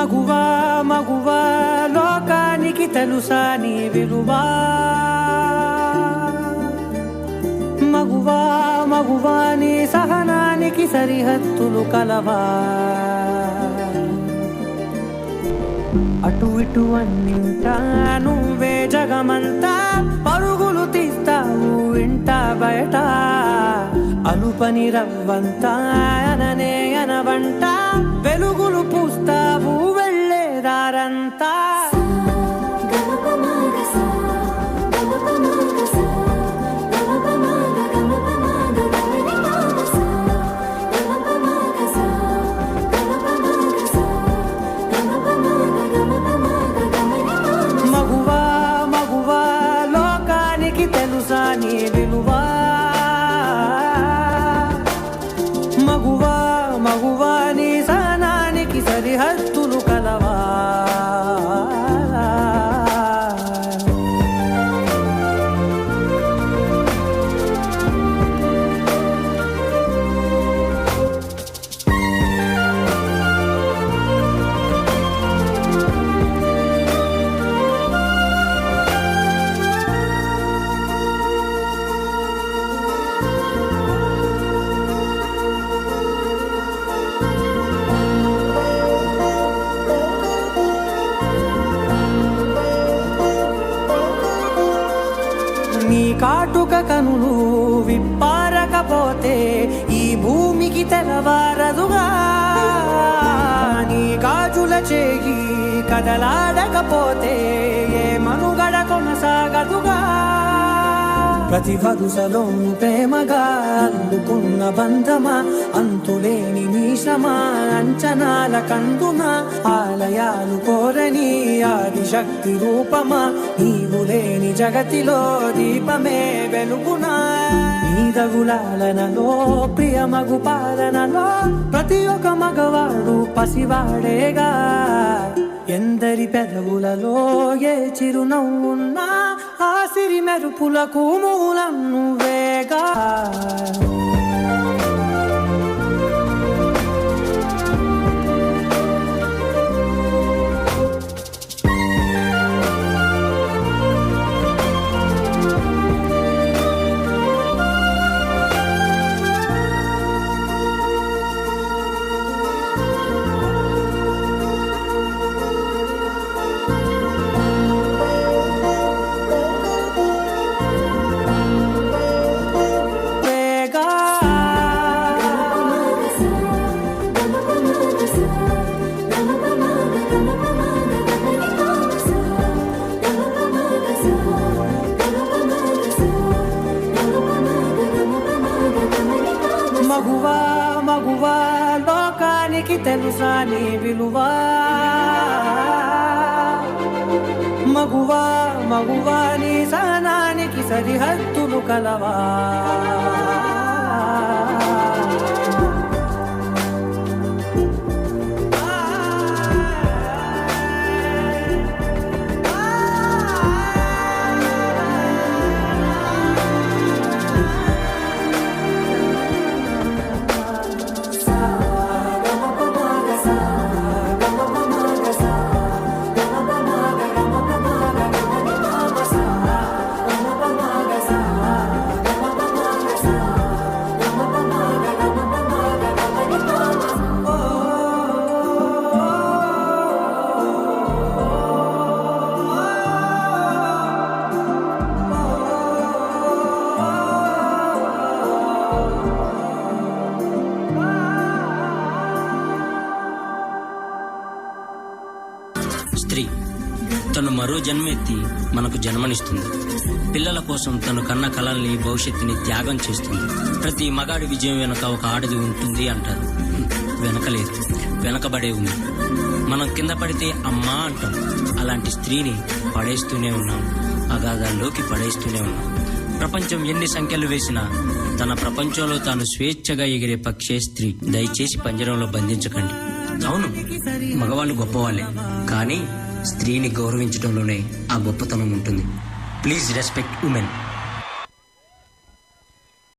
మగువా మగువా లోకానికి తెలుసా నీ విలువా మగువా మగువా నీ సహనానికి సరిహద్దులు కలవా అటు ఇటు అన్నింటా నువ్వే జగమంతా పరుగులు తీస్తావు ఇంట బయట అలుపని రవ్వంతా అననే అనవంట వెలుగులు పూస్తావు వెళ్ళేదారంతా మగువా మగువా లోకానికి తెలుసా నీ విలువా మగువా మగువా నీ సహనానికి సరిహద్దులు కలవా నీ కాటుక కనులు విప్పారకపోతే ఈ భూమికి తెలవారదుగా నీ గాజుల చేయి కదలాడకపోతే ఏ మనుగడ కొనసాగదుగా ప్రతి వరుసలోను ప్రేమగా అందుకున్న బంధమా అంతులేని నీశమా అంచనాల కందున ఆలయాలు కోరని ఆదిశక్తి రూపమా నీవు లేని జగతిలో దీపమే వెలుగునా నీదగులాలనలో ప్రియమగు పాలనలో ప్రతి ఒక్క మగవాడు పసివాడేగా ఎందరి పెదవులలో ఏ చిరునవ్వున్నా ఆ సిరి మెరుపులకు మూలం నువ్వేగా మగువా మగువా లోకానికి తెలుసా నీ విలువా మగువా మగువా నీ సహనానికి సరిహద్దులు కలవా స్త్రీ తను మరో జన్మెత్తి మనకు జన్మనిస్తుంది. పిల్లల కోసం తను కన్న కలల్ని భవిష్యత్తుని త్యాగం చేస్తుంది. ప్రతి మగాడి విజయం వెనక ఒక ఆడది ఉంటుంది అంటారు. వెనకలేదు, వెనకబడే ఉంది. మనం కింద పడితే అమ్మా అంటాం. అలాంటి స్త్రీని పడేస్తూనే ఉన్నాం, అగాధాల్లోకి పడేస్తూనే ఉన్నాం. ప్రపంచం ఎన్ని సంఖ్యలు వేసినా తన ప్రపంచంలో తాను స్వేచ్ఛగా ఎగిరే పక్షే స్త్రీ. దయచేసి పంజరంలో బంధించకండి. అవును, మగవాళ్ళు గొప్పవాళ్ళే, కానీ స్త్రీని గౌరవించడంలోనే ఆ గొప్పతనం ఉంటుంది. Please respect women.